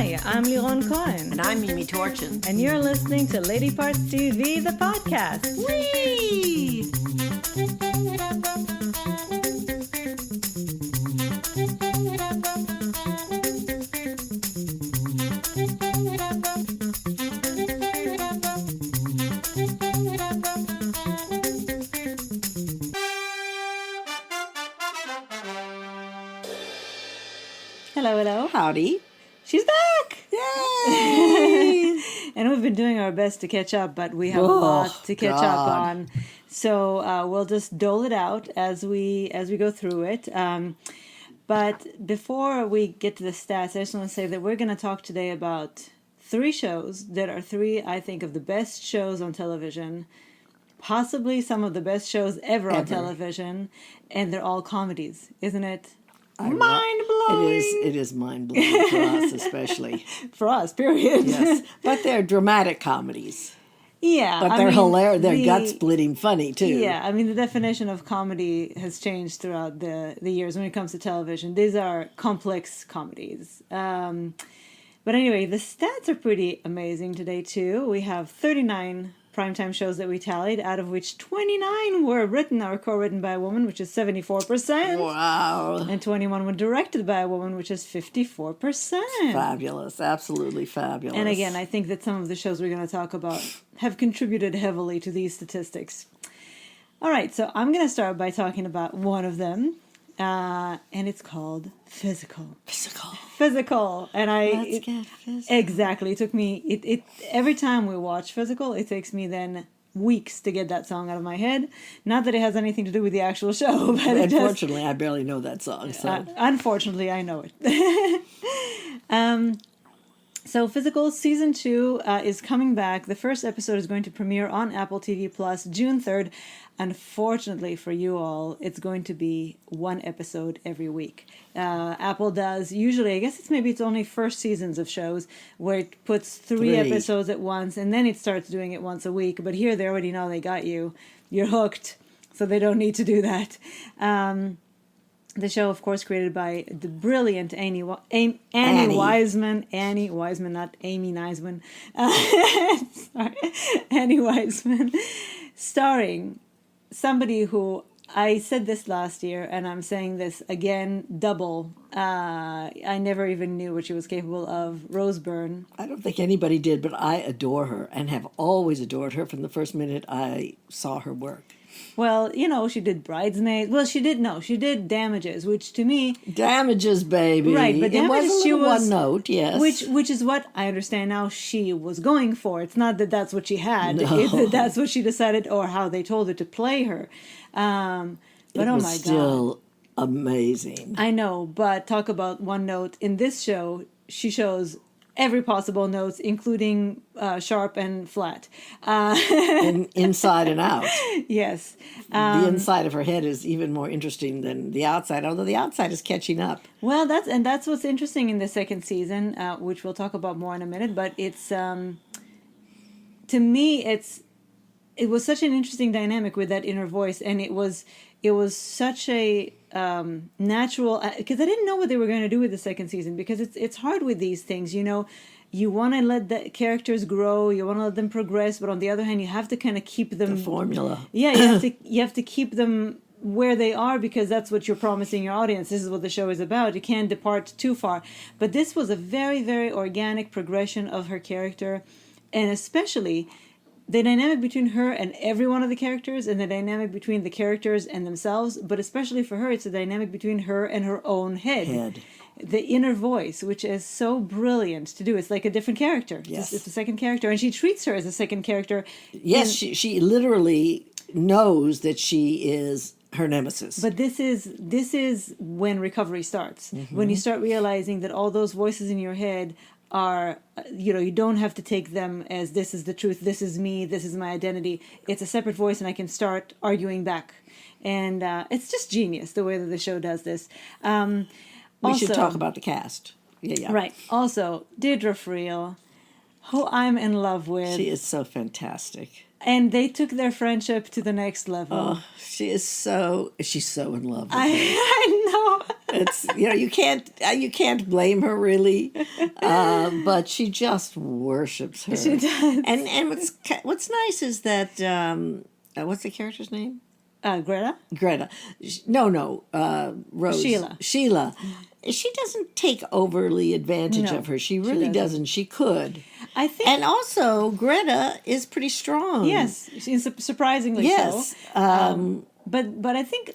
Hi, I'm Liron Cohen. And I'm Mimi Torchin. And you're listening to Lady Parts TV, the podcast. Whee! Hello, hello. Howdy. She's back! Yay! And we've been doing our best to catch up, but we have a lot to catch up on. So we'll just dole it out as we go through it. But before we get to the stats, I just want to say that we're going to talk today about 3 shows that are 3, I think, of the best shows on television. Possibly some of the best shows ever on television. And they're all comedies, isn't it? Mind-blowing. It is mind-blowing for us, especially. For us, period. Yes. But they're dramatic comedies. Yeah. But they're hilarious. They're gut-splitting funny, too. Yeah, I mean, the definition of comedy has changed throughout the years when it comes to television. These are complex comedies. But anyway, the stats are pretty amazing today, too. We have 39 primetime shows that we tallied, out of which 29 were written or co-written by a woman, which is 74%. Wow. And 21 were directed by a woman, which is 54%. Fabulous. Absolutely fabulous. And again, I think that some of the shows we're going to talk about have contributed heavily to these statistics. All right, so I'm going to start by talking about one of them, and it's called Physical. Physical. And Let's get physical. Exactly. It took me, every time we watch Physical, it takes me then weeks to get that song out of my head. Not that it has anything to do with the actual show, but Unfortunately, I barely know that song. So. Unfortunately, I know it. So Physical Season 2 is coming back. The first episode is going to premiere on Apple TV Plus June 3rd. Unfortunately for you all, it's going to be 1 episode every week. Apple does usually, I guess it's only first seasons of shows where it puts 3 episodes at once and then it starts doing it once a week. But here they already know they got you. You're hooked, so they don't need to do that. The show, of course, created by the brilliant Annie Wiseman. Annie Wiseman, not Amy Neisman. Sorry. Annie Wiseman. Starring somebody who, I said this last year, and I'm saying this again, double. I never even knew what she was capable of. Rose Byrne. I don't think anybody did, but I adore her and have always adored her from the first minute I saw her work. Well, she did Bridesmaids. Well, she did Damages, which to me... Damages, baby. Right, but Damages, she was one note, yes. Which is what I understand now she was going for. It's not that that's what she had. No. It's that that's what she decided or how they told her to play her. But oh my God. Still amazing. I know, but talk about one note. In this show, she shows every possible notes, including sharp and flat. Inside and out. Yes. The inside of her head is even more interesting than the outside, although the outside is catching up. Well, that's what's interesting in the second season, which we'll talk about more in a minute. But it's to me, it was such an interesting dynamic with that inner voice, and it was such a natural, because I didn't know what they were going to do with the second season, because it's hard with these things, you want to let the characters grow, you want to let them progress, but on the other hand, you have to kind of keep them... The formula. Yeah, you have to keep them where they are, because that's what you're promising your audience. This is what the show is about. You can't depart too far. But this was a very, very organic progression of her character, and especially the dynamic between her and every one of the characters, and the dynamic between the characters and themselves, but especially for her, it's a dynamic between her and her own head. The inner voice, which is so brilliant to do. It's like a different character. Yes. It's a second character, and she treats her as a second character. Yes, she literally knows that she is her nemesis. But this is when recovery starts. Mm-hmm. When you start realizing that all those voices in your head are, you don't have to take them as this is the truth, this is me, this is my identity. It's a separate voice, and I can start arguing back. And it's just genius the way that the show does this. We should talk about the cast. Yeah. Right. Also, Deirdre Friel, who I'm in love with. She is so fantastic. And they took their friendship to the next level. Oh, she's so in love with her. I know. know. It's you can't blame her really, but she just worships her. She does. And what's nice is that what's the character's name? Greta? Greta. No, Rose. Sheila. She doesn't take overly advantage No, of her. She really doesn't. She could. I think. And also, Greta is pretty strong. Yes, she's surprisingly Yes. so. But I think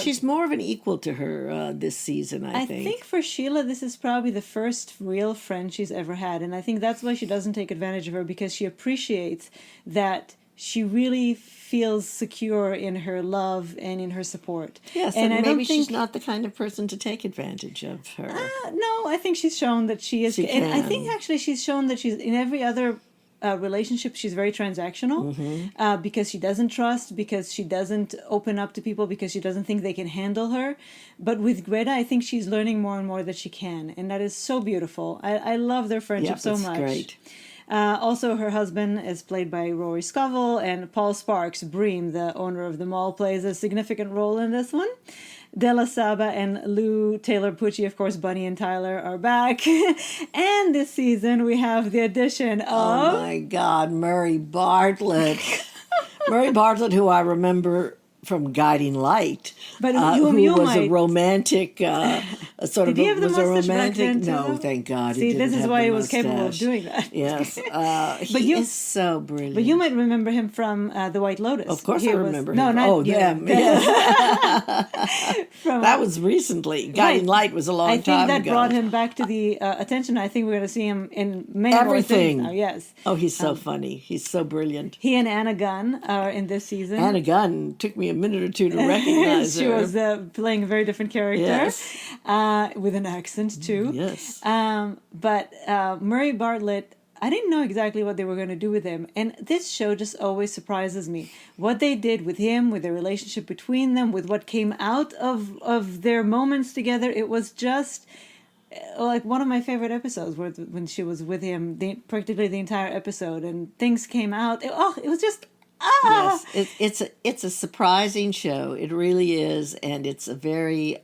She's more of an equal to her this season, I think. I think for Sheila, this is probably the first real friend she's ever had, and I think that's why she doesn't take advantage of her, because she appreciates that she really feels secure in her love and in her support. Yes, and and I maybe don't think, she's not the kind of person to take advantage of her. No, I think she's shown that she is, She and I can. think actually she's shown that she's in every other relationship she's very transactional, because she doesn't trust, because she doesn't open up to people, because she doesn't think they can handle her. But with Greta, I think she's learning more and more that she can, and that is so beautiful. I love their friendship Yep, so it's much. great. Also, her husband is played by Rory Scovel, and Paul Sparks, Bream, the owner of the mall, plays a significant role in this one. Della Saba and Lou Taylor Pucci, of course, Bunny and Tyler are back. And this season we have the addition of... Oh my God, Murray Bartlett. Murray Bartlett, who I remember from Guiding Light, But who whom you was might... a romantic, sort Did of he have the was a mustache back romantic. then, too, No, though? thank God. See, he didn't this is have why the he was capable of mustache. doing that. Yes, But he you- is so brilliant. But you might remember him from The White Lotus. Of course, He I was- remember him. No, not oh, you. them. Yes. From, That was recently. Guiding Light was a long I time think that ago. brought him back to the attention. I think we're going to see him in many Everything. more things now. Yes. Oh, he's so funny. He's so brilliant. He and Anna Gunn are in this season. Anna Gunn took me a minute or two to recognize She her. was playing a very different character, Yes. with an accent too. Yes. But Murray Bartlett, I didn't know exactly what they were going to do with him. And this show just always surprises me. What they did with him, with the relationship between them, with what came out of their moments together, it was just like one of my favorite episodes when she was with him, practically the entire episode, and things came out. It was just... Yes, it's a surprising show. It really is, and it's a very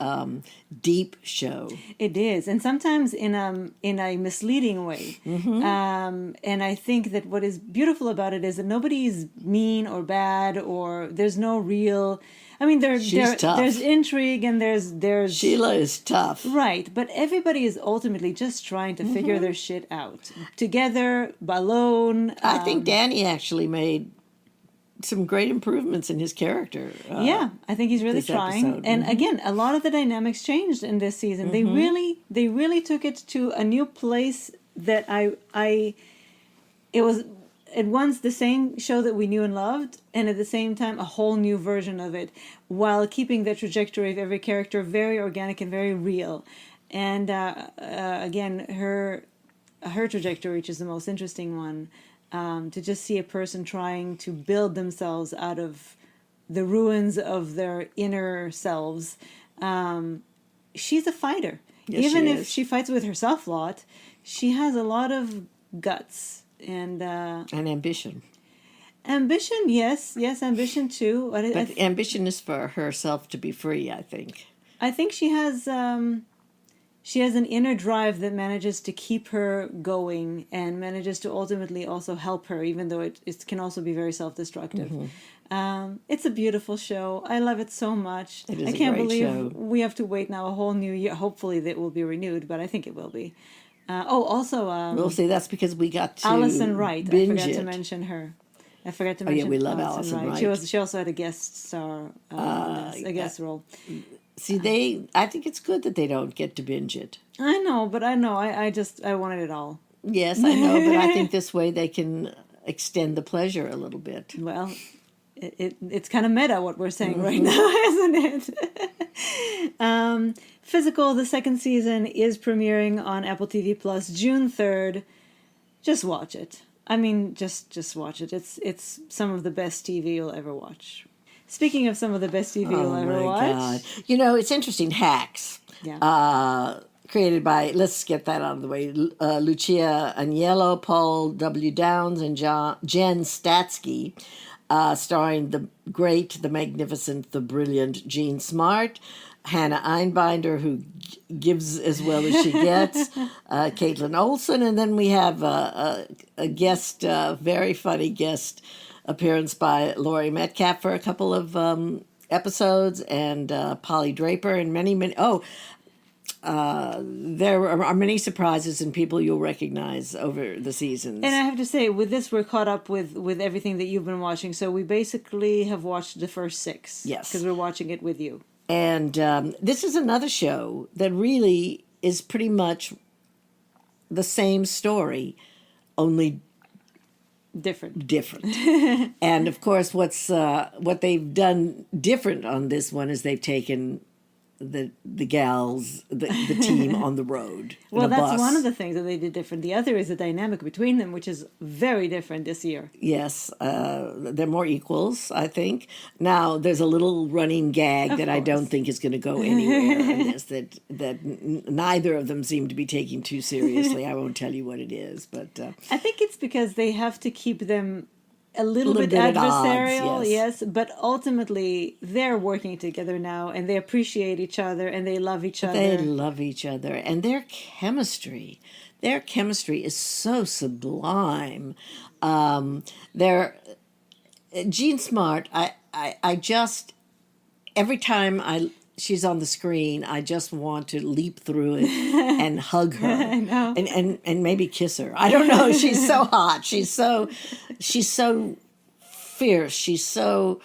deep show. It is, and sometimes in a misleading way. And I think that what is beautiful about it is that nobody is mean or bad, or there's no real. I mean, She's tough. there's intrigue and there's Sheila is tough. right, but everybody is ultimately just trying to figure their shit out together, alone. I think Danny actually made some great improvements in his character. Yeah, I think he's really this trying. episode. And again, a lot of the dynamics changed in this season. They really took it to a new place that it was at once the same show that we knew and loved, and at the same time a whole new version of it, while keeping the trajectory of every character very organic and very real. And again, her trajectory, which is the most interesting one. To just see a person trying to build themselves out of the ruins of their inner selves. She's a fighter. Yes, Even she if is. she fights with herself a lot, she has a lot of guts and ambition. ambition. Yes, ambition too. But ambition is for herself to be free, I think. I think she has an inner drive that manages to keep her going and manages to ultimately also help her, even though it can also be very self-destructive. It's a beautiful show. I love it so much. It is I a can't great believe show. we have to wait now a whole new year. Hopefully that will be renewed, but I think it will be. Also... We'll see. That's because we got to Alison Wright. I binge forgot to it. mention her. I forgot to Oh, yeah, mention we love Alison Wright. She also had a guest star, a guest role. See, I think it's good that they don't get to binge it. I know, but I wanted it all. Yes, I know, but I think this way they can extend the pleasure a little bit. Well, it's kind of meta what we're saying right now, isn't it? Physical, the second season, is premiering on Apple TV Plus June 3rd. Just watch it. I mean, just watch it. It's some of the best TV you'll ever watch. Speaking of some of the best TV you'll ever watch. God. You know, it's interesting. Hacks. Yeah. Created by, let's get that out of the way, Lucia Agnello, Paul W. Downs, and Jen Statsky, starring the great, the magnificent, the brilliant Jean Smart. Hannah Einbinder, who gives as well as she gets, Caitlin Olsen, and then we have a guest, very funny guest appearance by Laurie Metcalf for a couple of episodes, and Polly Draper, and many. There are many surprises and people you'll recognize over the seasons. And I have to say, with this, we're caught up with everything that you've been watching. So we basically have watched the first 6. Yes. Because we're watching it with you. And this is another show that really is pretty much the same story, only different. And of course, what they've done different on this one is they've taken the gals, the team on the road. Well, in a that's bus. one of the things that they did different. The other is the dynamic between them, which is very different this year. Yes, they're more equals, I think. Now, there's a little running gag that I don't think is going to go anywhere in this, that neither of them seem to be taking too seriously. I won't tell you what it is, but... I think it's because they have to keep them a little bit at adversarial, odds, yes, but ultimately they're working together now, and they appreciate each other, and they love each other. They love each other, and their chemistry is so sublime. They're Jean Smart. I just every time she's on the screen, I just want to leap through it and hug her. I know. And maybe kiss her. I don't know. She's so hot. She's so fierce. She's so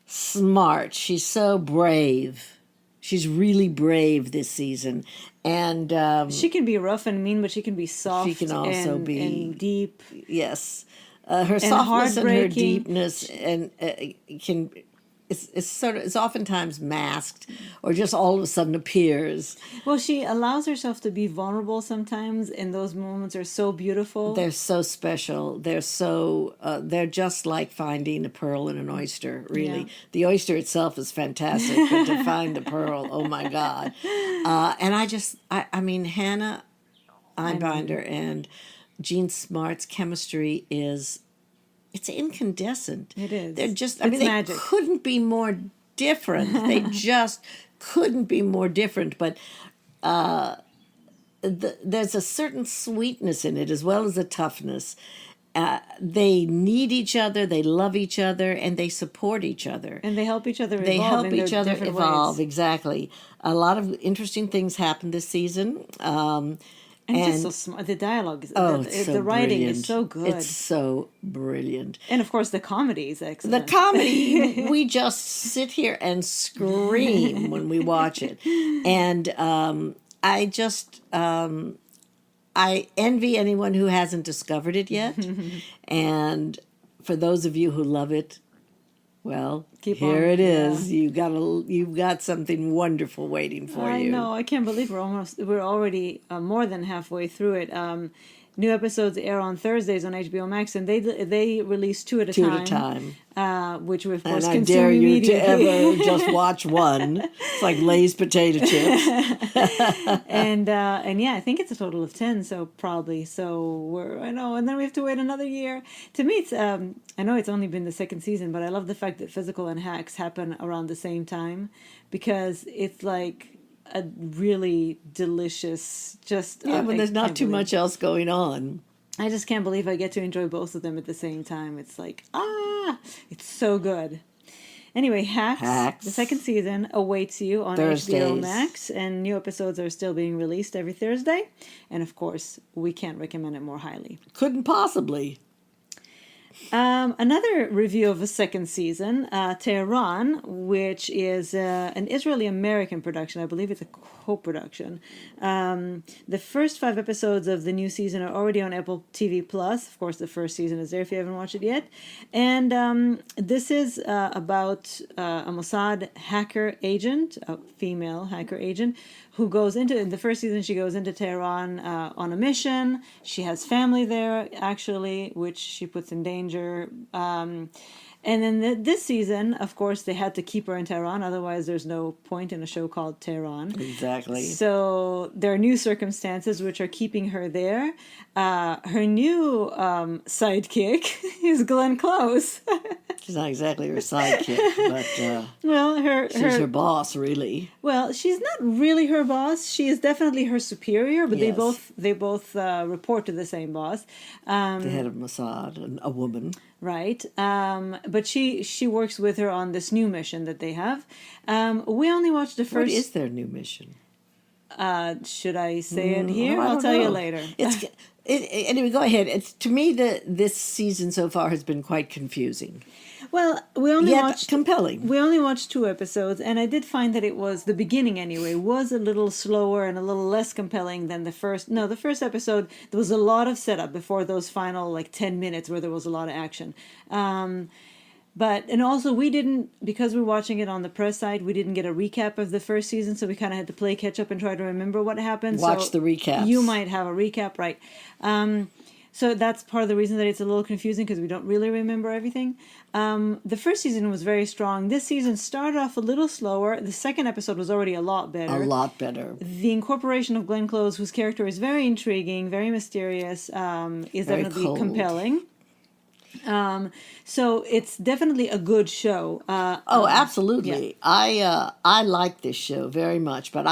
smart. She's so brave. She's really brave this season. And she can be rough and mean, but she can be soft. She can also be and deep. Yes. Her softness and her heartbreaking. deepness and can... It's oftentimes masked or just all of a sudden appears. Well, she allows herself to be vulnerable sometimes, and those moments are so beautiful. They're so special. They're just like finding a pearl in an oyster, really. Yeah. The oyster itself is fantastic, but to find the pearl, oh my God. And I mean, Hannah Einbinder and Jean Smart's chemistry it's incandescent. It is. They're just, It's they magic. couldn't be more different. They just couldn't be more different. But there's a certain sweetness in it as well as a toughness. They need each other, they love each other, and they support each other. And they help each other evolve. They help in their each other different evolve, ways. exactly. A lot of interesting things happened this season. And just so smart. The dialogue, it's so the writing brilliant. is so good. It's so brilliant. And of course, the comedy is The excellent. comedy, we just sit here and scream when we watch it. And I envy anyone who hasn't discovered it yet. And for those of you who love it, well, here it is. Yeah. You've got something wonderful waiting for you. I know. I can't believe we're already more than halfway through it. New episodes air on Thursdays on HBO Max, and they release two at a time. Which we of course And I consume dare you to immediately. ever just watch one. It's like Lay's potato chips. and yeah, I think it's a total of 10. So probably I know, and then we have to wait another year. To me, it's I know it's only been the second season, but I love the fact that Physical and Hacks happen around the same time because it's like a really delicious. When there's not too much else going on. I just can't believe I get to enjoy both of them at the same time. It's like, it's so good. Anyway, Hacks, the second season awaits you on Thursdays. HBO Max, and new episodes are still being released every Thursday. And of course, we can't recommend it more highly. Couldn't possibly. Another review of the second season, Tehran, which is an Israeli-American production. I believe it's a co-production. The first 5 episodes of the new season are already on Apple TV Plus. Of course, the first season is there if you haven't watched it yet. And this is about a Mossad hacker agent, a female hacker agent, who goes in the first season, she goes into Tehran on a mission. She has family there, actually, which she puts in danger. And then this season, of course, they had to keep her in Tehran. Otherwise, there's no point in a show called Tehran. Exactly. So there are new circumstances which are keeping her there. Her new sidekick is Glenn Close. She's not exactly her sidekick, but Well, she's her boss, really. well, she's not really her boss. She is definitely her superior, but Yes. they both report to the same boss. The head of Mossad, a woman. Right. But she works with her on this new mission that they have. We only watched the What first. is their new mission? Should I say it here? I I'll don't tell you know. later. Anyway, go ahead. To me, this season so far has been quite confusing. Well, we only Yet watched compelling. We only watched 2 episodes, and I did find that it was the beginning anyway was a little slower and a little less compelling than the first. No, the first episode there was a lot of setup before those final 10 minutes where there was a lot of action. But and also we didn't because we're watching it on the press side. We didn't get a recap of the first season, so we kind of had to play catch up and try to remember what happened. Watch so the recaps. You might have a recap, right? So that's part of the reason that it's a little confusing because we don't really remember everything. The first season was very strong. This season started off a little slower. The second episode was already a lot better. A lot better. The incorporation of Glenn Close, whose character is very intriguing, very mysterious, is Very definitely cold. compelling. So it's definitely a good show. Absolutely. I like this show very much, but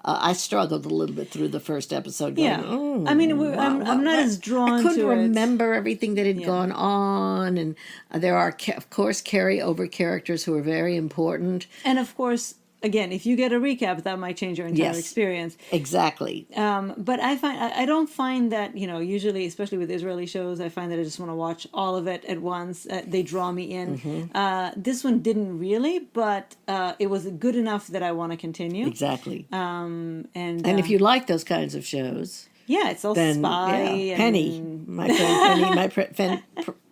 I struggled a little bit through the first episode. Going, Yeah. I mean, I'm not as drawn I couldn't to it. remember everything that had gone on, and there are, of course, carryover characters who are very important. And of course, again, if you get a recap, that might change your entire Yes. experience. Exactly. But I don't find that usually, especially with Israeli shows, I find that I just want to watch all of it at once. They draw me in. Mm-hmm. This one didn't really, but it was good enough that I want to continue. Exactly. And if you like those kinds of shows, yeah, it's all then spy. yeah, And, Penny, my friend Penny,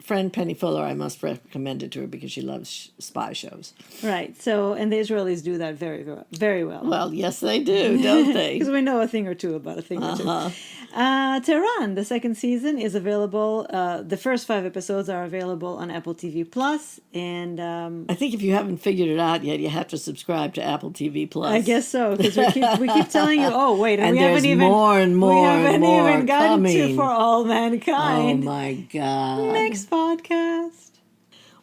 friend Penny Fuller, I must recommend it to her because she loves spy shows. Right. So, and the Israelis do that very, very, very well. Well, yes, they do, don't they? Because we know a thing or two about a thing or two. Tehran, the second season is available. The first 5 episodes are available on Apple TV Plus, and I think if you haven't figured it out yet, you have to subscribe to Apple TV Plus. I guess so because we keep telling you, oh wait, And we there's haven't even more and more we haven't and more even gotten to coming. For All Oh Mankind. my God! Next podcast.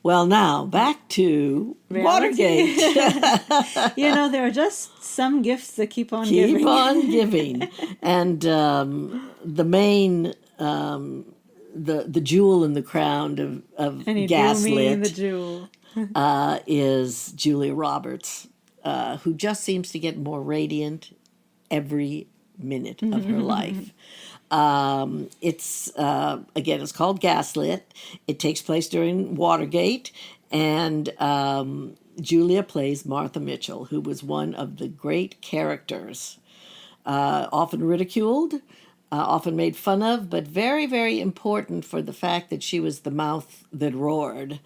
Well, now back to Reality. Watergate. There are just some gifts that keep on Keep giving. on giving, and the main. The jewel in the crown of And he Gaslit the jewel. is Julia Roberts, who just seems to get more radiant every minute of her life. It's called Gaslit. It takes place during Watergate, and Julia plays Martha Mitchell, who was one of the great characters, often ridiculed, often made fun of, but very, very important for the fact that she was the mouth that roared,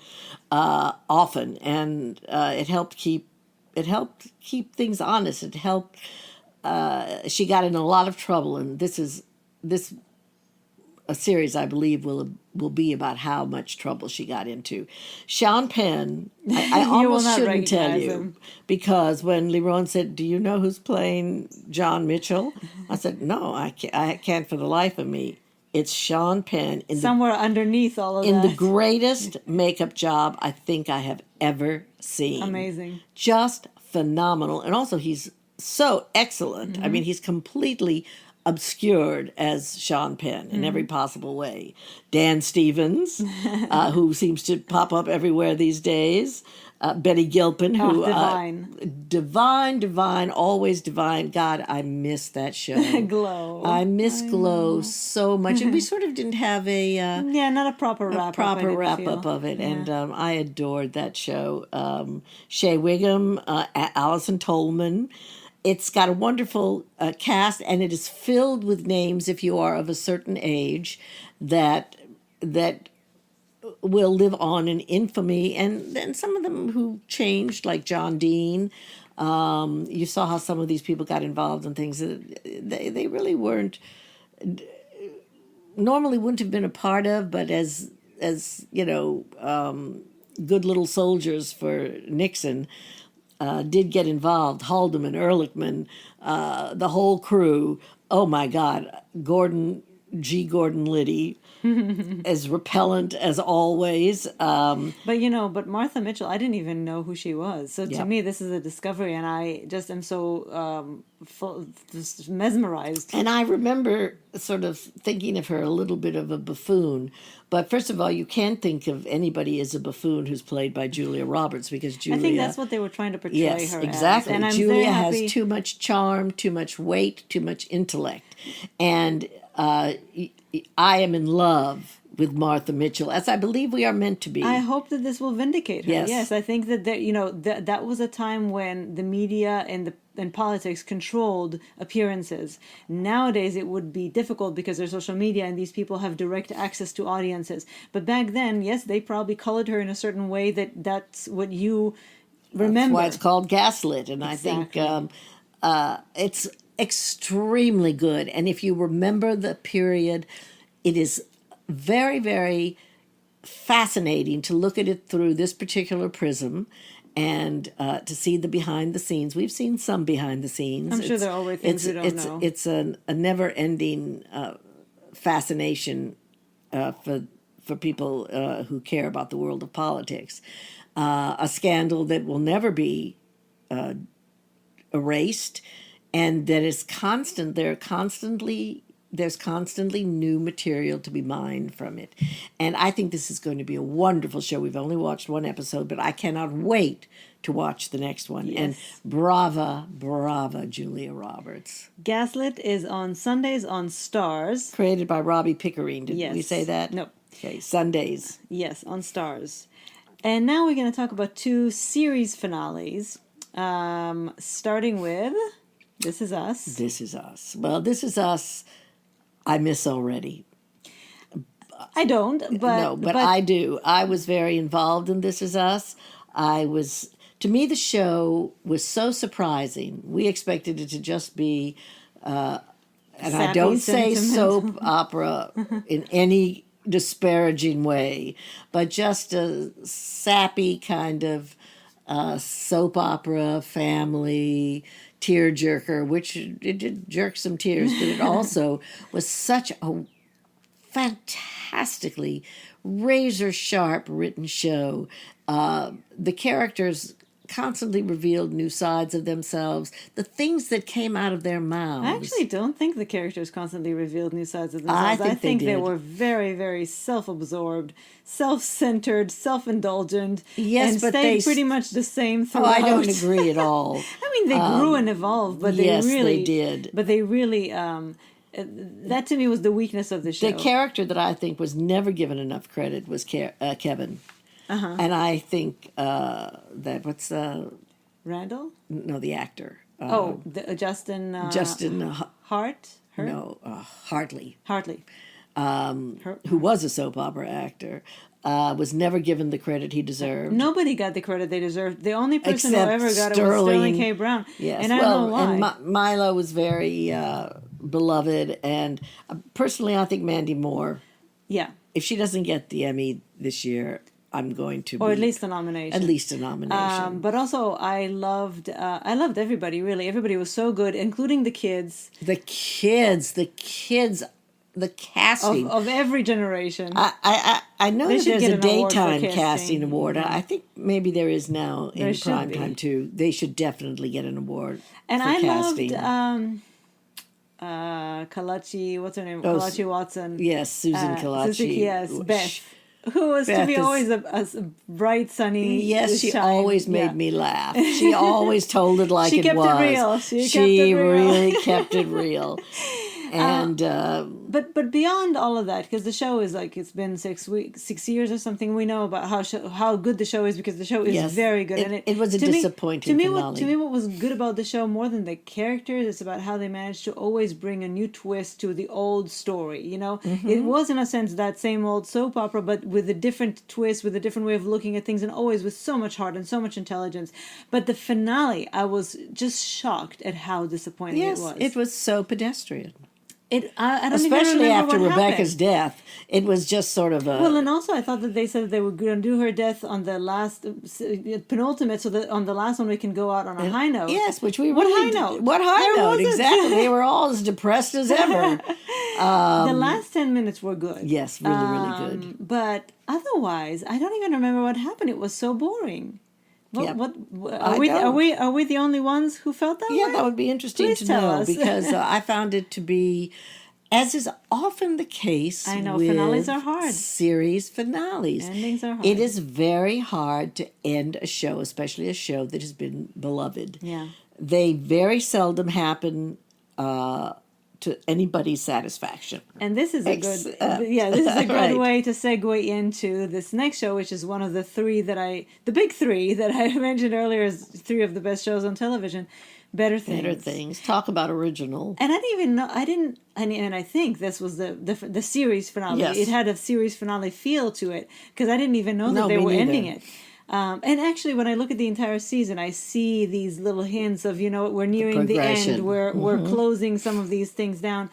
often, and it helped keep things honest. It helped. She got in a lot of trouble, and this a series I believe will be about how much trouble she got into. Sean Penn, I You will almost not shouldn't tell recognize you him. because when Leron said, "Do you know who's playing John Mitchell?" I said, "No, I can't for the life of me." It's Sean Penn Somewhere underneath all of in that. the greatest makeup job I think I have ever seen. Amazing. Just phenomenal. And also he's so excellent. Mm-hmm. I mean, he's completely obscured as Sean Penn in every possible way. Dan Stevens, who seems to pop up everywhere these days. Betty Gilpin, who divine, always divine. God, I miss that show. Glow. I miss Glow so much, and we sort of didn't have not a proper wrap up of it, and I adored that show. Shea Wiggum, Allison Tolman. It's got a wonderful cast, and it is filled with names, if you are of a certain age, that will live on in infamy, and then some of them who changed, like John Dean. You saw how some of these people got involved in things that they really normally wouldn't have been a part of, but as good little soldiers for Nixon did get involved. Haldeman, Ehrlichman, the whole crew. Oh my God, Gordon Liddy, as repellent as always. But Martha Mitchell, I didn't even know who she was. So to Yep. me, this is a discovery, and I just am so just mesmerized. And I remember sort of thinking of her a little bit of a buffoon. But first of all, you can't think of anybody as a buffoon who's played by Julia Roberts, because Julia... I think that's what they were trying to portray Yes, her exactly. as. And I'm Julia very has happy. too much charm, too much weight, too much intellect. And I am in love with Martha Mitchell, as I believe we are meant to be. I hope that this will vindicate her. Yes. Yes, I think that that was a time when the media and politics controlled appearances. Nowadays, it would be difficult because there's social media and these people have direct access to audiences. But back then, yes, they probably colored her in a certain way that's what you remember. That's why it's called Gaslit, and Exactly. I think it's extremely good. And if you remember the period, it is very, very fascinating to look at it through this particular prism and to see the behind the scenes. We've seen some behind the scenes. I'm sure there are always things we don't know. It's a never-ending fascination for people who care about the world of politics. A scandal that will never be erased, and that is constant. There's constantly new material to be mined from it. And I think this is going to be a wonderful show. We've only watched one episode, but I cannot wait to watch the next one. Yes. And brava, Julia Roberts. Gaslit is on Sundays on Stars. Created by Robbie Pickering. Did Yes. we say that? No. Okay, Sundays. Yes, on Stars. And now we're going to talk about 2 series finales, starting with This Is Us. This Is Us. Well, This Is Us, I miss already. I don't, but... No, but I do. I was very involved in This Is Us. To me, the show was so surprising. We expected it to just be, and I Sappy don't say sentiment. soap opera in any disparaging way, but just a sappy kind of soap opera, family, tearjerker, which it did jerk some tears, but it also was such a fantastically razor sharp written show. The characters constantly revealed new sides of themselves, the things that came out of their mouths. I actually don't think the characters constantly revealed new sides of themselves. I think they did. were very, very self-absorbed, self-centered, self-indulgent, Yes, and but stayed they- pretty much the same Oh, throughout. I don't agree at all. I mean, they grew and evolved, but yes, they really they did. But they really, that to me was the weakness of the show. The character that I think was never given enough credit was Kevin. And I think that Randall? no, the actor. Justin. Justin Hart. Hartley, Hartley. who was a soap opera actor, was never given the credit he deserved. Nobody got the credit they deserved. The only person Except who ever got it was Sterling. Sterling K. Brown. Yes, And I don't know why. and Milo was very beloved, and personally, I think Mandy Moore. Yeah. If she doesn't get the Emmy this year, I'm going to. Or at least a nomination. At least a nomination. But also, I loved everybody. Really, everybody was so good, including the kids The casting. of every generation. I know They that should there's get a an award for daytime casting. casting award. I think maybe there is now in There should prime be. time too. They should definitely get an award And for I casting. loved Kalachi. What's her name? Kalachi Watson. Yes, Susan Kalachi. Suzuki, yes, Beth. Who was to Beth be is- always a bright, sunny. Yes, she shine. always made Yeah. me laugh. She always told it like She it kept it was. real. She kept She it real. really kept it real. And But beyond all of that, because the show is like it's been 6 years or something, we know about how good the show is because the show is Yes, very good. it was a to me- disappointing finale. To me, what was good about the show more than the characters, it's about how they managed to always bring a new twist to the old story. You know, Mm-hmm. it was in a sense that same old soap opera, but with a different twist, with a different way of looking at things, and always with so much heart and so much intelligence. But the finale, I was just shocked at how disappointing yes, it was. it was so pedestrian. I don't even Especially remember after what Rebecca's happened. death, it was just sort of a Well, and also I thought that they said they were going to do her death on the last penultimate, so that on the last one we can go out on a high note. yes, which we What really high did. note? What high Where note? was it? Exactly. They were all as depressed as ever. The last 10 minutes were good. Yes, really, really good. But otherwise, I don't even remember what happened. It was so boring. Yep. Are we the only ones who felt that Yeah, way? that would be interesting Please to tell know us. because I found it to be, as is often the case, I know, with finales are hard. series finales. Endings are hard. It is very hard to end a show, especially a show that has been beloved. Yeah. They very seldom happen to anybody's satisfaction. And this is a this is a good Right. way to segue into this next show, which is one of the big three that I mentioned earlier as three of the best shows on television. Better Things. Better Things. Talk about original. And I didn't even know. And I think this was the series finale. Yes. It had a series finale feel to it because I didn't even know that No, they me were neither. ending it. And actually, when I look at the entire season, I see these little hints of we're nearing the progression. end. We're closing some of these things down.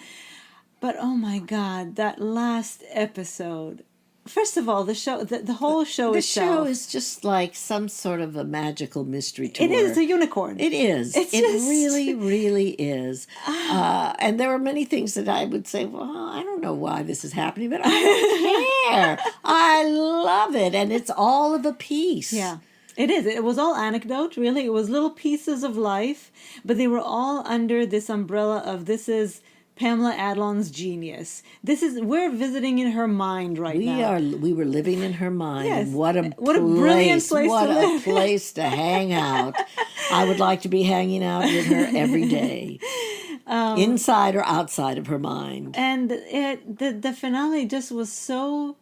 But oh my God, that last episode. First of all, the show, the whole show The itself. show is just like some sort of a magical mystery tour. It is a unicorn. It is. It's It just- really, really is. And there are many things that I would say, well, I don't know why this is happening, but I don't care. I love it. And it's all of a piece. Yeah, it is. It was all anecdote, really. It was little pieces of life, but they were all under this umbrella of this is Pamela Adlon's genius. We're visiting in her mind right now. We were living in her mind. Yes. And what a brilliant place what to a live. place to hang out. I would like to be hanging out with her every day. Inside or outside of her mind. And the finale just was so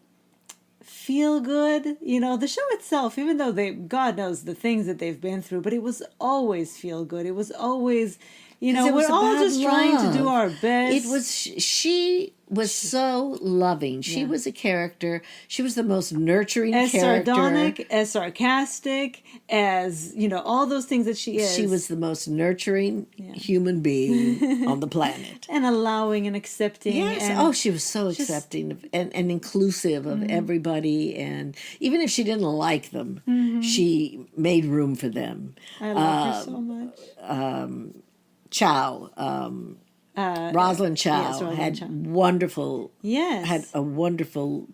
feel good. The show itself, even though God knows the things that they've been through, but it was always feel good. It was always, It was we're all about just trying to do love. our best. It was she was so loving. She Yeah. was a character. She was the most nurturing as character. sardonic, as sarcastic, as all those things that she is. She was the most nurturing human being on the planet. and allowing and accepting. Yes. And She was so accepting and inclusive of everybody. And even if she didn't like them, she made room for them. I love her so much. Chow, Rosalind Chow yes, Rosalind had Chow. wonderful, Yes. had a wonderful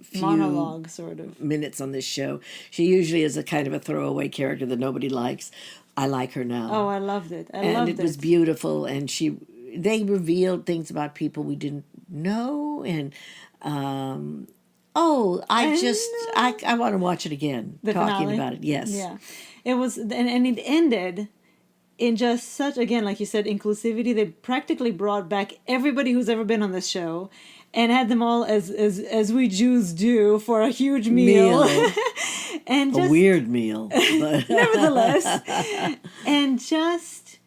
few Monologue, sort of. minutes on this show. She usually is a kind of a throwaway character that nobody likes. I like her now. Oh, I loved it. And it was beautiful, and they revealed things about people we didn't know, and I want to watch it again. The talking finale? about it, yes, Yeah. It was, and it ended in just such, again, like you said, inclusivity. They practically brought back everybody who's ever been on the show and had them all as we Jews do for a huge meal. And just a weird meal, but nevertheless, and just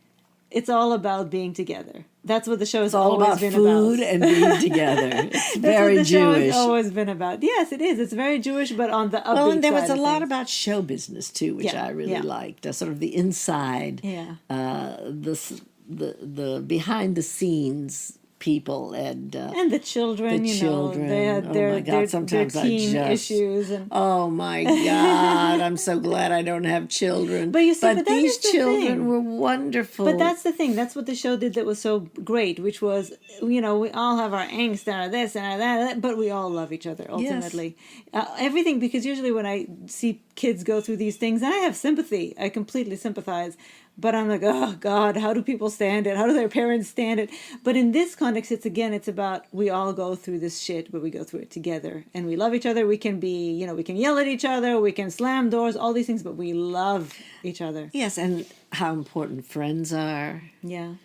it's all about being together. That's what the show has all always about been food about. and being together. It's That's very what the show Jewish. has always been about. Yes, it is. It's very Jewish, but on the upbeat Well, and there was side a of lot things. about show business too, which Yeah, I really yeah. liked. Sort of the inside, the behind the scenes people, and the children. the children. They had Oh their my God, their sometimes I teen just- issues and. oh my God, I'm so glad I don't have children. But you see, but that these is the children thing. were wonderful. But that's the thing. That's what the show did that was so great, which was, we all have our angst and our this and our that, but we all love each other, ultimately. Everything, because usually when I see kids go through these things, and I have sympathy. I completely sympathize. But I'm like, oh, God, how do people stand it? How do their parents stand it? But in this context, it's about we all go through this shit, but we go through it together. And we love each other. We can be, we can yell at each other. We can slam doors, all these things, but we love each other. yes, and how important friends are. Yeah.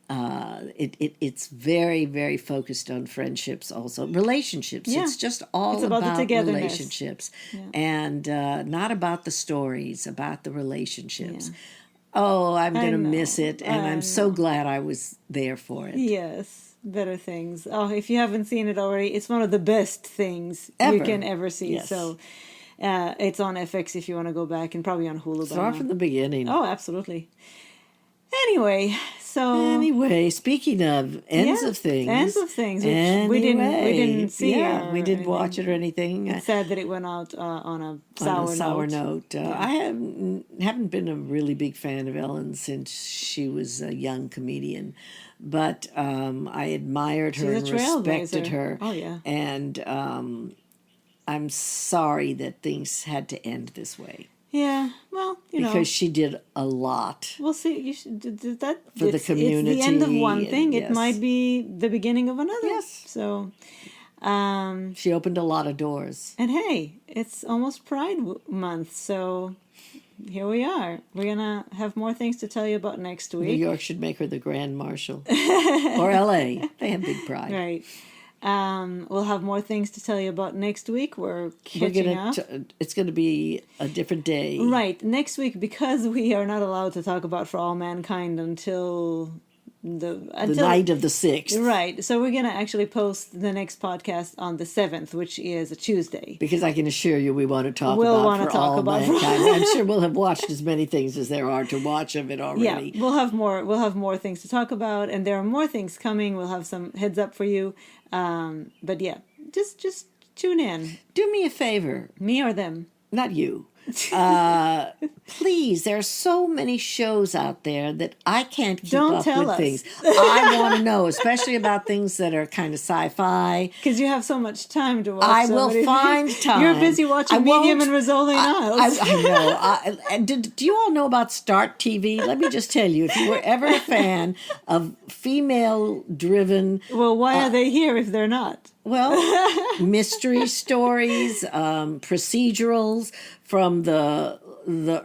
It's very, very focused on friendships also. Relationships. Yeah. It's just all It's about the about togetherness. relationships. And not about the stories, about the relationships. Yeah. Oh, I'm going to know. miss it. And I'm so glad I was there for it. Yes, Better Things. Oh, if you haven't seen it already, it's one of the best things you Ever. can ever see. Yes. So it's on FX if you want to go back, and probably on Hulu. by Start now. from the beginning. Oh, absolutely. Anyway, speaking of ends of things. Ends of things, which we didn't see. Yeah, we didn't anything. watch it or anything. It's sad that it went out on a Sour note. I haven't been a really big fan of Ellen since she was a young comedian, but I admired her and respected her. Oh yeah, and I'm sorry that things had to end this way. Yeah, well, because she did a lot. We'll see. You should did that for the community. It's the end of one thing. Yes. It might be the beginning of another. Yes. So, she opened a lot of doors. And hey, it's almost Pride Month, so here we are. We're gonna have more things to tell you about next week. New York should make her the Grand Marshal, or L.A. They have big pride, right? We'll have more things to tell you about next week. We're catching up. It's going to be a different day. Right. Next week, because we are not allowed to talk about For All Mankind until the night of the 6th. Right. So we're going to actually post the next podcast on the 7th, which is a Tuesday. Because I can assure you we want to talk about For All Mankind. I'm sure we'll have watched as many things as there are to watch of it already. Yeah, we'll have more things to talk about, and there are more things coming. We'll have some heads up for you. But yeah, just tune in. Do me a favor. Me or them? Not you. Please, there are so many shows out there that I can't keep up with things. I want to know, especially about things that are kind of sci-fi. Because you have so much time to watch. I will find time. You're busy watching Medium and Rizzoli Niles. I know. Do you all know about Start TV? Let me just tell you, if you were ever a fan of female-driven... Well, why are they here if they're not? Well, mystery stories, procedurals from the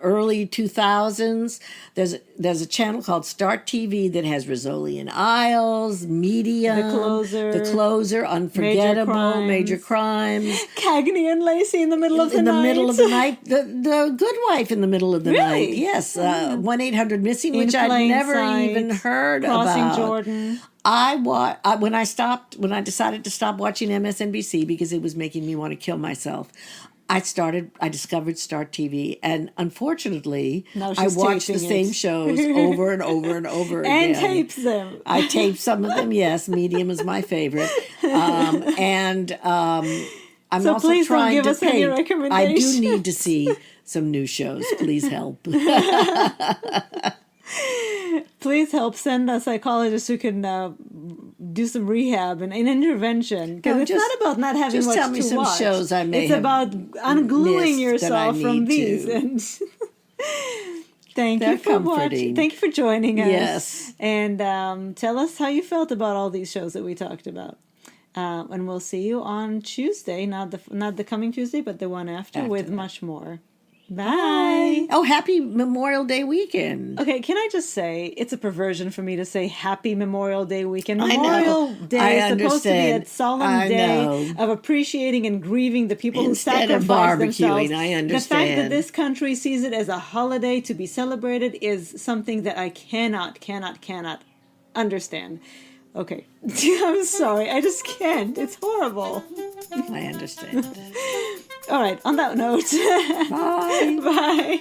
early 2000s. There's a channel called Start TV that has Rizzoli and Isles, Medium, The Closer, Unforgettable, Major Crimes, Cagney and Lacey in the middle of the night. The Good Wife in the middle of the night. Yes, 1-800-MISSING, which I'd never even heard about. Crossing Jordan. When I decided to stop watching MSNBC because it was making me want to kill myself, I discovered Start TV, and unfortunately, I watched the same shows over and over and over again. And tapes them. I taped some of them, yes. Medium is my favorite. I'm so also trying to paint. I do recommendations. need to see some new shows. Please help. Please help send a psychologist who can do some rehab and an intervention. Because it's not about not having much to watch. Just tell me some shows I may It's about ungluing yourself from these. And Thank you for watching. Thank you for joining us. Yes. And tell us how you felt about all these shows that we talked about. And we'll see you on Tuesday, not the coming Tuesday, but the one after with much more. Bye. Oh, happy Memorial Day weekend. Okay, can I just say, it's a perversion for me to say happy Memorial Day weekend. Memorial Day is supposed to be a solemn day of appreciating and grieving the people who sacrificed themselves. I understand. The fact that this country sees it as a holiday to be celebrated is something that I cannot understand. Okay. I'm sorry. I just can't. It's horrible. I understand. All right. On that note. Bye. Bye.